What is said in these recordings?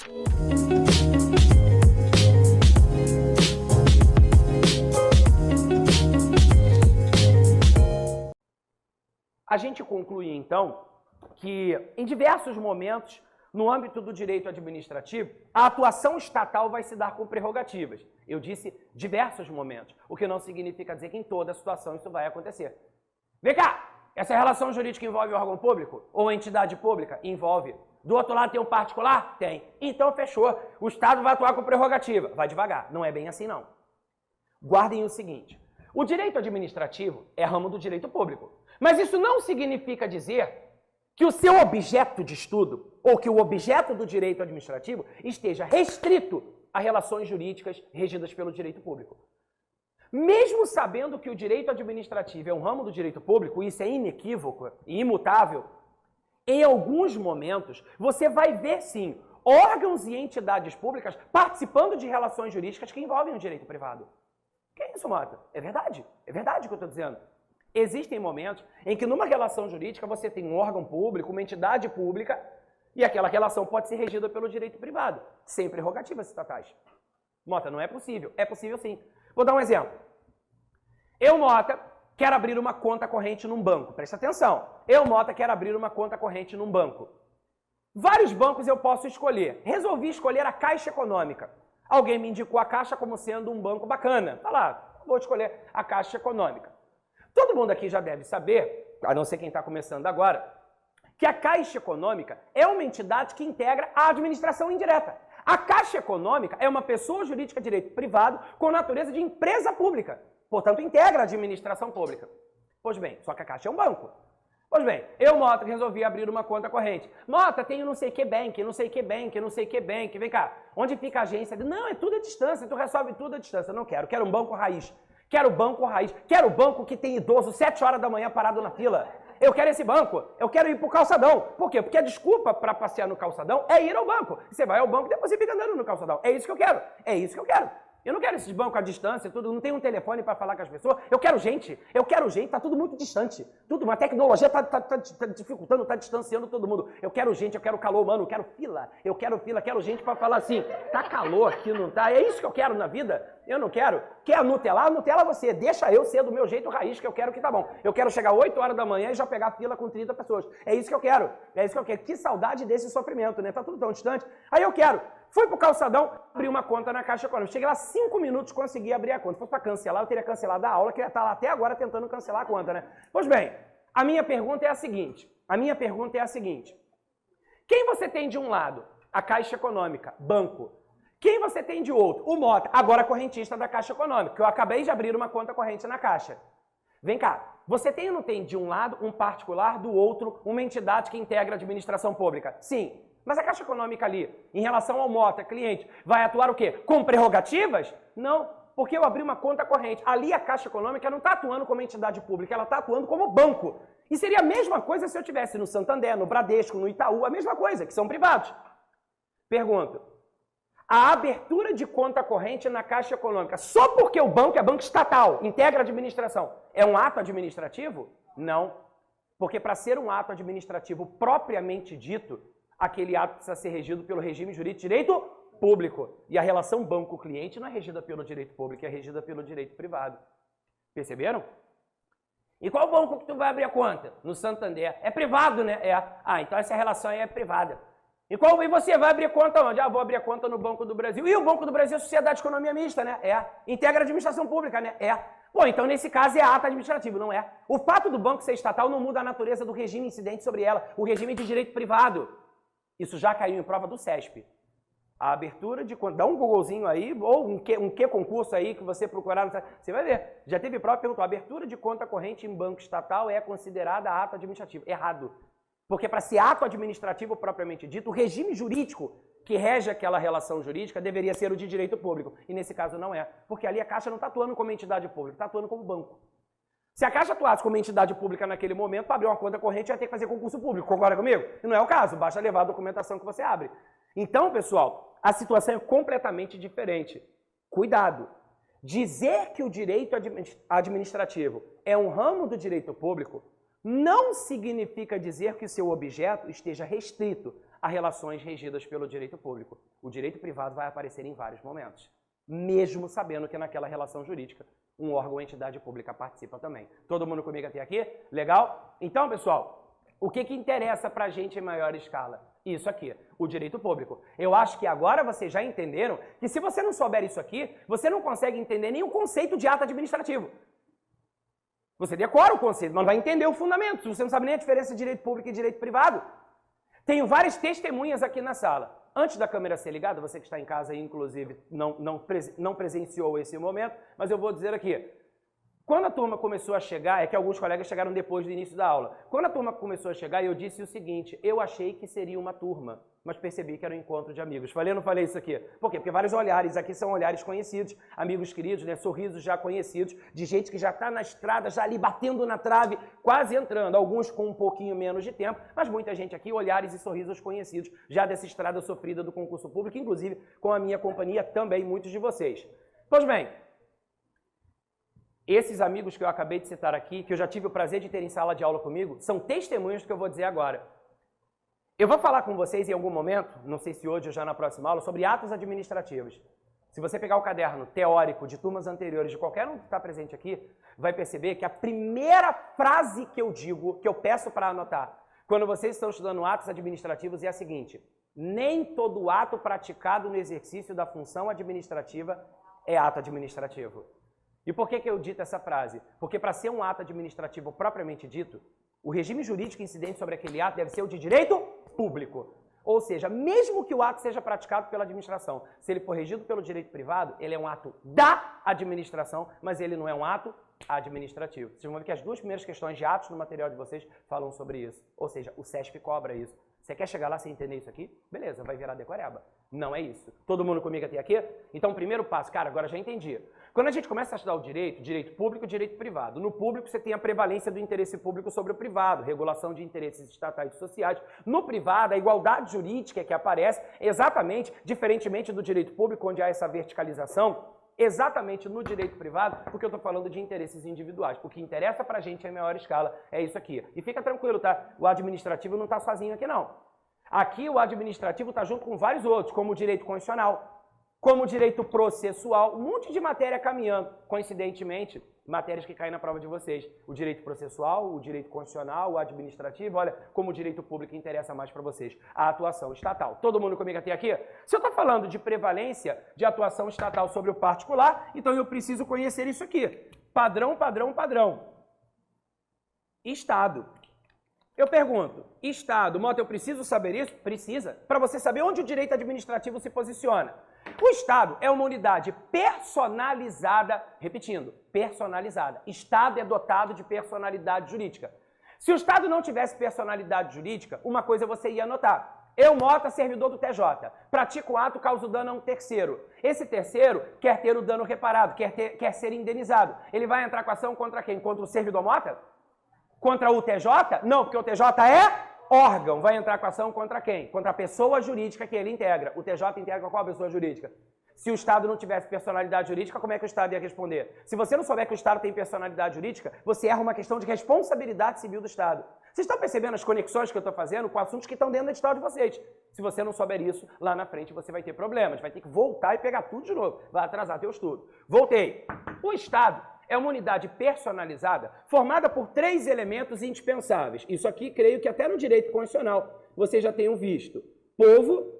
A gente conclui, então, que em diversos momentos, no âmbito do direito administrativo, a atuação estatal vai se dar com prerrogativas. Eu disse diversos momentos, o que não significa dizer que em toda situação isso vai acontecer. Vem cá! Essa relação jurídica envolve órgão público ou entidade pública? Envolve. Do outro lado tem um particular? Tem. Então fechou. O Estado vai atuar com prerrogativa. Vai devagar. Não é bem assim, não. Guardem o seguinte. O direito administrativo é ramo do direito público. Mas isso não significa dizer que o seu objeto de estudo ou que o objeto do direito administrativo esteja restrito a relações jurídicas regidas pelo direito público. Mesmo sabendo que o direito administrativo é um ramo do direito público, e isso é inequívoco e imutável, em alguns momentos você vai ver, sim, órgãos e entidades públicas participando de relações jurídicas que envolvem o direito privado. Que é isso, Mota? É verdade o que eu estou dizendo. Existem momentos em que numa relação jurídica você tem um órgão público, uma entidade pública, e aquela relação pode ser regida pelo direito privado, sem prerrogativas estatais. Mota, não é possível. É possível sim. Vou dar um exemplo. Eu, Mota, quero abrir uma conta corrente num banco. Presta atenção. Eu, Mota, quero abrir uma conta corrente num banco. Vários bancos eu posso escolher. Resolvi escolher a Caixa Econômica. Alguém me indicou a Caixa como sendo um banco bacana. Tá lá, vou escolher a Caixa Econômica. Todo mundo aqui já deve saber, a não ser quem está começando agora, que a Caixa Econômica é uma entidade que integra a administração indireta. A Caixa Econômica é uma pessoa jurídica de direito privado com natureza de empresa pública, portanto integra a administração pública. Pois bem, só que a Caixa é um banco. Pois bem, eu, Mota, resolvi abrir uma conta corrente. Mota, tem não sei que bank, não sei que bank, não sei que bank. Vem cá, onde fica a agência? Não, é tudo à distância, tu resolve tudo à distância. Eu não quero, quero um banco raiz. Quero banco raiz. Quero banco que tem idoso 7 horas da manhã parado na fila. Eu quero esse banco. Eu quero ir pro calçadão. Por quê? Porque a desculpa para passear no calçadão é ir ao banco. Você vai ao banco e depois você fica andando no calçadão. É isso que eu quero. É isso que eu quero. Eu não quero esses bancos à distância, tudo, não tem um telefone para falar com as pessoas. Eu quero gente, tá tudo muito distante. Tudo, uma tecnologia tá dificultando, tá distanciando todo mundo. Eu quero gente, eu quero calor humano, eu quero gente para falar assim, tá calor aqui, não tá? É isso que eu quero na vida? Eu não quero. Quer a Nutella? A Nutella você, deixa eu ser do meu jeito raiz, que eu quero que tá bom. Eu quero chegar 8 horas da manhã e já pegar fila com 30 pessoas. É isso que eu quero, Que saudade desse sofrimento, né? Tá tudo tão distante. Aí eu quero. Fui pro calçadão, abri uma conta na Caixa Econômica. Cheguei lá 5 minutos, consegui abrir a conta. Se fosse para cancelar, eu teria cancelado a aula, que ia estar lá até agora tentando cancelar a conta, né? Pois bem, a minha pergunta é a seguinte. Quem você tem de um lado? A Caixa Econômica, banco. Quem você tem de outro? O Mota, agora correntista da Caixa Econômica, que eu acabei de abrir uma conta corrente na Caixa. Vem cá, você tem ou não tem de um lado um particular, do outro uma entidade que integra a administração pública? Sim. Mas a Caixa Econômica ali, em relação ao Mota, cliente, vai atuar o quê? Com prerrogativas? Não, porque eu abri uma conta corrente. Ali a Caixa Econômica não está atuando como entidade pública, ela está atuando como banco. E seria a mesma coisa se eu estivesse no Santander, no Bradesco, no Itaú, a mesma coisa, que são privados. Pergunto, a abertura de conta corrente na Caixa Econômica, só porque o banco é banco estatal, integra a administração, é um ato administrativo? Não, porque para ser um ato administrativo propriamente dito, aquele ato precisa ser regido pelo regime jurídico de direito público. E a relação banco-cliente não é regida pelo direito público, é regida pelo direito privado. Perceberam? E qual banco que tu vai abrir a conta? No Santander. É privado, né? É. Ah, então essa relação aí é privada. E você vai abrir conta onde? Ah, vou abrir a conta no Banco do Brasil. E o Banco do Brasil é Sociedade de Economia Mista, né? É. Integra a administração pública, né? É. Bom, então nesse caso é ato administrativo, não é? O fato do banco ser estatal não muda a natureza do regime incidente sobre ela. O regime de direito privado. Isso já caiu em prova do CESP. A abertura de conta, dá um Googlezinho aí, ou um que concurso aí que você procurar, você vai ver. Já teve prova que perguntou, a abertura de conta corrente em banco estatal é considerada ato administrativo. Errado. Porque para ser ato administrativo propriamente dito, o regime jurídico que rege aquela relação jurídica deveria ser o de direito público. E nesse caso não é. Porque ali a Caixa não está atuando como entidade pública, está atuando como banco. Se a Caixa atuasse como entidade pública naquele momento, para abrir uma conta corrente, ia ter que fazer concurso público. Concorda comigo? E não é o caso, basta levar a documentação que você abre. Então, pessoal, a situação é completamente diferente. Cuidado! Dizer que o direito administrativo é um ramo do direito público não significa dizer que o seu objeto esteja restrito a relações regidas pelo direito público. O direito privado vai aparecer em vários momentos, mesmo sabendo que naquela relação jurídica um órgão ou entidade pública participa também. Todo mundo comigo até aqui? Legal? Então, pessoal, o que interessa pra gente em maior escala? Isso aqui, o direito público. Eu acho que agora vocês já entenderam que se você não souber isso aqui, você não consegue entender nenhum conceito de ato administrativo. Você decora o conceito, mas não vai entender o fundamento. Se você não sabe nem a diferença de direito público e direito privado. Tenho várias testemunhas aqui na sala. Antes da câmera ser ligada, você que está em casa aí, inclusive, não presenciou esse momento, mas eu vou dizer aqui. Quando a turma começou a chegar, é que alguns colegas chegaram depois do início da aula. Quando a turma começou a chegar, eu disse o seguinte, eu achei que seria uma turma, mas percebi que era um encontro de amigos. Falei ou não falei isso aqui? Por quê? Porque vários olhares aqui são olhares conhecidos, amigos queridos, né? Sorrisos já conhecidos, de gente que já está na estrada, já ali batendo na trave, quase entrando. Alguns com um pouquinho menos de tempo, mas muita gente aqui, olhares e sorrisos conhecidos, já dessa estrada sofrida do concurso público, inclusive com a minha companhia também, muitos de vocês. Pois bem, esses amigos que eu acabei de citar aqui, que eu já tive o prazer de ter em sala de aula comigo, são testemunhos do que eu vou dizer agora. Eu vou falar com vocês em algum momento, não sei se hoje ou já na próxima aula, sobre atos administrativos. Se você pegar o caderno teórico de turmas anteriores, de qualquer um que está presente aqui, vai perceber que a primeira frase que eu digo, que eu peço para anotar, quando vocês estão estudando atos administrativos, é a seguinte: nem todo ato praticado no exercício da função administrativa é ato administrativo. E por que eu dito essa frase? Porque para ser um ato administrativo propriamente dito, o regime jurídico incidente sobre aquele ato deve ser o de direito público. Ou seja, mesmo que o ato seja praticado pela administração, se ele for regido pelo direito privado, ele é um ato da administração, mas ele não é um ato administrativo. Vocês vão ver que as duas primeiras questões de atos no material de vocês falam sobre isso. Ou seja, o SESP cobra isso. Você quer chegar lá sem entender isso aqui? Beleza, vai virar decoreba. Não é isso. Todo mundo comigo até aqui? Então, primeiro passo, cara, agora já entendi. Quando a gente começa a estudar o direito público e direito privado. No público você tem a prevalência do interesse público sobre o privado, regulação de interesses estatais e sociais. No privado, a igualdade jurídica que aparece exatamente, diferentemente do direito público, onde há essa verticalização, exatamente no direito privado, porque eu estou falando de interesses individuais. O que interessa pra gente em maior escala é isso aqui. E fica tranquilo, tá? O administrativo não está sozinho aqui, não. Aqui o administrativo está junto com vários outros, como o direito constitucional, como o direito processual, um monte de matéria caminhando. Coincidentemente, matérias que caem na prova de vocês. O direito processual, o direito constitucional, o administrativo, olha como o direito público interessa mais para vocês. A atuação estatal. Todo mundo comigo até aqui? Se eu estou falando de prevalência de atuação estatal sobre o particular, então eu preciso conhecer isso aqui. Padrão, padrão, padrão. Estado. Eu pergunto, Estado, Mota, eu preciso saber isso? Precisa. Para você saber onde o direito administrativo se posiciona. O Estado é uma unidade personalizada, repetindo, personalizada. Estado é dotado de personalidade jurídica. Se o Estado não tivesse personalidade jurídica, uma coisa você ia notar. Eu, Mota, servidor do TJ, pratico o ato, causo dano a um terceiro. Esse terceiro quer ter o dano reparado, quer ser indenizado. Ele vai entrar com ação contra quem? Contra o servidor Mota? Contra o TJ? Não, porque o TJ é órgão. Vai entrar com ação contra quem? Contra a pessoa jurídica que ele integra. O TJ integra qual pessoa jurídica? Se o Estado não tivesse personalidade jurídica, como é que o Estado ia responder? Se você não souber que o Estado tem personalidade jurídica, você erra uma questão de responsabilidade civil do Estado. Vocês estão percebendo as conexões que eu estou fazendo com assuntos que estão dentro da edital de vocês? Se você não souber isso, lá na frente você vai ter problemas. Vai ter que voltar e pegar tudo de novo. Vai atrasar teu estudo. Voltei. O Estado é uma unidade personalizada formada por 3 elementos indispensáveis. Isso aqui, creio que até no direito constitucional vocês já tenham visto. Povo,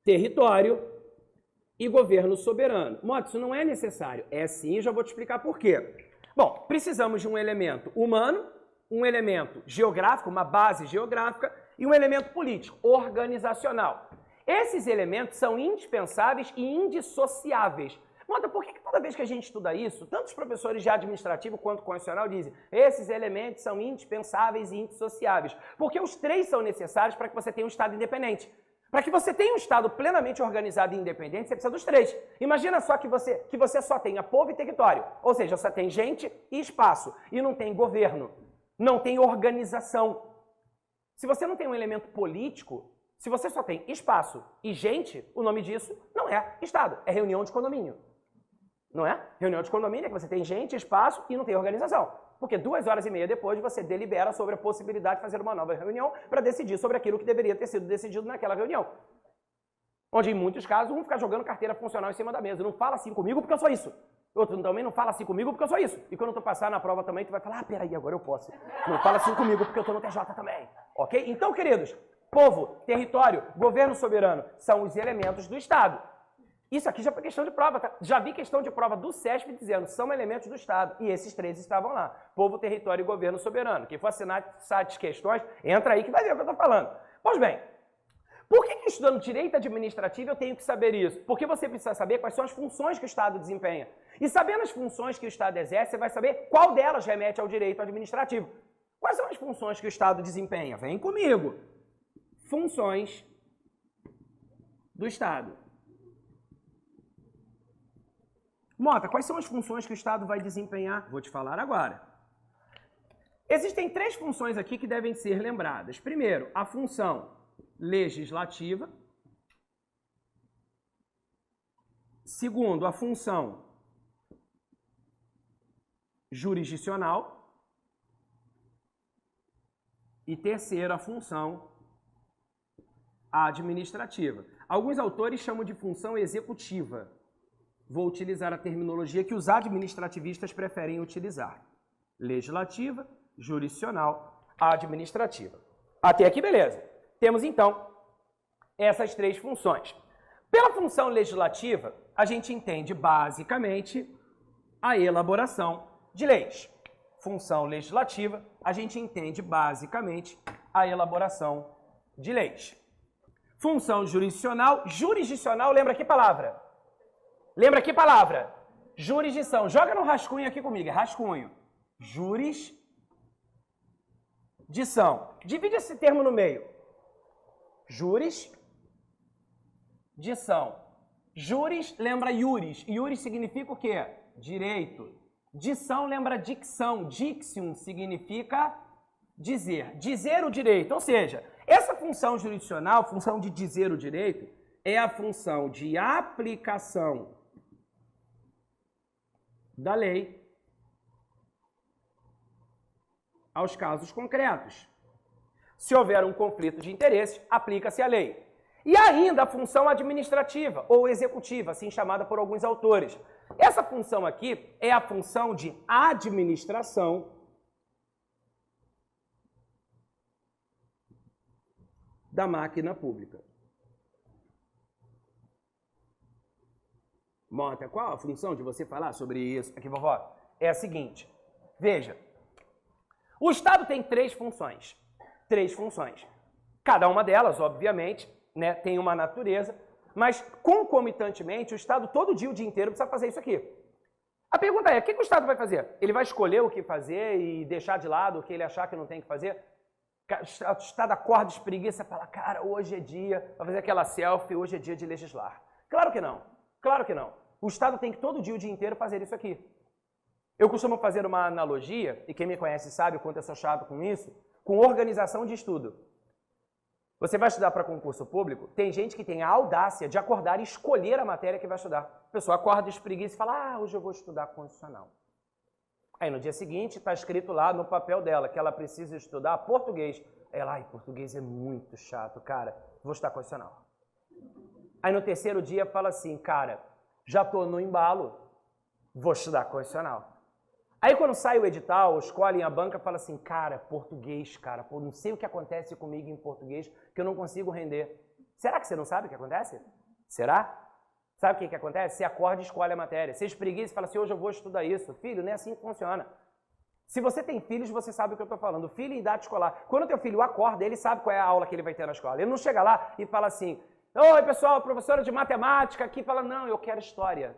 território e governo soberano. Mota, isso não é necessário. É sim, já vou te explicar por quê. Bom, precisamos de um elemento humano, um elemento geográfico, uma base geográfica e um elemento político, organizacional. Esses elementos são indispensáveis e indissociáveis. Mota, por que toda vez que a gente estuda isso, tanto os professores de administrativo quanto constitucional dizem esses elementos são indispensáveis e indissociáveis? Porque os 3 são necessários para que você tenha um Estado independente. Para que você tenha um Estado plenamente organizado e independente, você precisa dos 3. Imagina só que você só tenha povo e território, ou seja, só tem gente e espaço, e não tem governo, não tem organização. Se você não tem um elemento político, se você só tem espaço e gente, o nome disso não é Estado, é reunião de condomínio. Não é? Reunião de condomínio é que você tem gente, espaço e não tem organização. Porque 2h30 depois você delibera sobre a possibilidade de fazer uma nova reunião para decidir sobre aquilo que deveria ter sido decidido naquela reunião. Onde, em muitos casos, um fica jogando carteira funcional em cima da mesa. Não fala assim comigo porque eu sou isso. Outro também não fala assim comigo porque eu sou isso. E quando tu passar na prova também, tu vai falar, peraí, agora eu posso. Não fala assim comigo porque eu tô no TJ também. Ok? Então, queridos, povo, território, governo soberano são os elementos do Estado. Isso aqui já foi questão de prova, tá? Já vi questão de prova do SESP dizendo são elementos do Estado. E esses três estavam lá. Povo, território e governo soberano. Quem for assinar sites questões, entra aí que vai ver o que eu tô falando. Pois bem, por que estudando direito administrativo eu tenho que saber isso? Porque você precisa saber quais são as funções que o Estado desempenha. E sabendo as funções que o Estado exerce, você vai saber qual delas remete ao direito administrativo. Quais são as funções que o Estado desempenha? Vem comigo. Funções do Estado. Mota, quais são as funções que o Estado vai desempenhar? Vou te falar agora. Existem 3 funções aqui que devem ser lembradas. Primeiro, a função legislativa. Segundo, a função jurisdicional. E terceiro, a função administrativa. Alguns autores chamam de função executiva. Vou utilizar a terminologia que os administrativistas preferem utilizar. Legislativa, jurisdicional, administrativa. Até aqui, beleza. Temos, então, essas 3 funções. Pela função legislativa, a gente entende, basicamente, a elaboração de leis. Função legislativa, a gente entende, basicamente, a elaboração de leis. Função jurisdicional. Jurisdicional, lembra que palavra? Lembra que palavra? Jurisdição. Joga no rascunho aqui comigo, é rascunho. Jurisdição. Divide esse termo no meio. Jurisdição. Juris lembra iuris. Iuris significa o quê? Direito. Dição lembra dicção. Diction significa dizer. Dizer o direito. Ou seja, essa função jurisdicional, função de dizer o direito, é a função de aplicação da lei aos casos concretos. Se houver um conflito de interesses, aplica-se a lei. E ainda a função administrativa ou executiva, assim chamada por alguns autores. Essa função aqui é a função de administração da máquina pública. Mota, qual a função de você falar sobre isso? Aqui, vovó, é a seguinte. Veja, o Estado tem 3 funções. 3 funções. Cada uma delas, obviamente, né, tem uma natureza, mas concomitantemente o Estado todo dia, o dia inteiro, precisa fazer isso aqui. A pergunta é, o que o Estado vai fazer? Ele vai escolher o que fazer e deixar de lado o que ele achar que não tem que fazer? O Estado acorda, espreguiça e fala, cara, hoje é dia, vai fazer aquela selfie, hoje é dia de legislar. Claro que não. Claro que não. O Estado tem que todo dia, o dia inteiro, fazer isso aqui. Eu costumo fazer uma analogia, e quem me conhece sabe o quanto eu sou chato com isso, com organização de estudo. Você vai estudar para concurso público, tem gente que tem a audácia de acordar e escolher a matéria que vai estudar. A pessoa acorda, espreguiça e fala, hoje eu vou estudar constitucional. Aí no dia seguinte está escrito lá no papel dela que ela precisa estudar português. Ela, português é muito chato, cara, vou estudar constitucional. Aí no terceiro dia fala assim, cara, já estou no embalo, vou estudar constitucional. Aí quando sai o edital, escolhem a banca, fala assim, cara, português, cara, pô, não sei o que acontece comigo em português, que eu não consigo render. Será que você não sabe o que acontece? Será? Sabe o que acontece? Você acorda e escolhe a matéria. Você espreguiça e fala assim, hoje eu vou estudar isso. Filho, não é assim que funciona. Se você tem filhos, você sabe o que eu estou falando. Filho em idade escolar. Quando o teu filho acorda, ele sabe qual é a aula que ele vai ter na escola. Ele não chega lá e fala assim, oi pessoal, professora de matemática aqui, fala, não, eu quero história.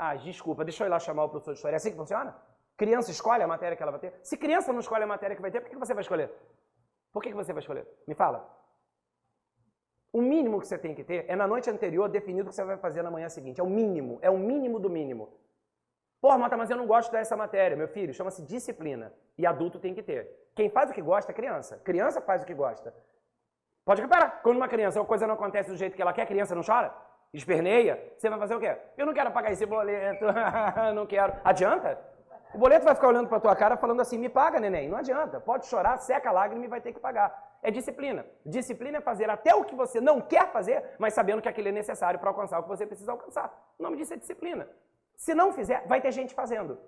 Ah, desculpa, deixa eu ir lá chamar o professor de história. É assim que funciona? Criança escolhe a matéria que ela vai ter? Se criança não escolhe a matéria que vai ter, por que você vai escolher? Por que você vai escolher? Me fala. O mínimo que você tem que ter é na noite anterior definido o que você vai fazer na manhã seguinte. É o mínimo do mínimo. Porra, Mota, mas eu não gosto dessa matéria. Meu filho, chama-se disciplina. E adulto tem que ter. Quem faz o que gosta é criança. Criança faz o que gosta. Pode reparar, quando uma criança, uma coisa não acontece do jeito que ela quer, a criança não chora? Esperneia? Você vai fazer o quê? Eu não quero pagar esse boleto, não quero. Adianta? O boleto vai ficar olhando pra tua cara falando assim, me paga, neném. Não adianta. Pode chorar, seca a lágrima e vai ter que pagar. É disciplina. Disciplina é fazer até o que você não quer fazer, mas sabendo que aquilo é necessário para alcançar o que você precisa alcançar. O nome disso é disciplina. Se não fizer, vai ter gente fazendo.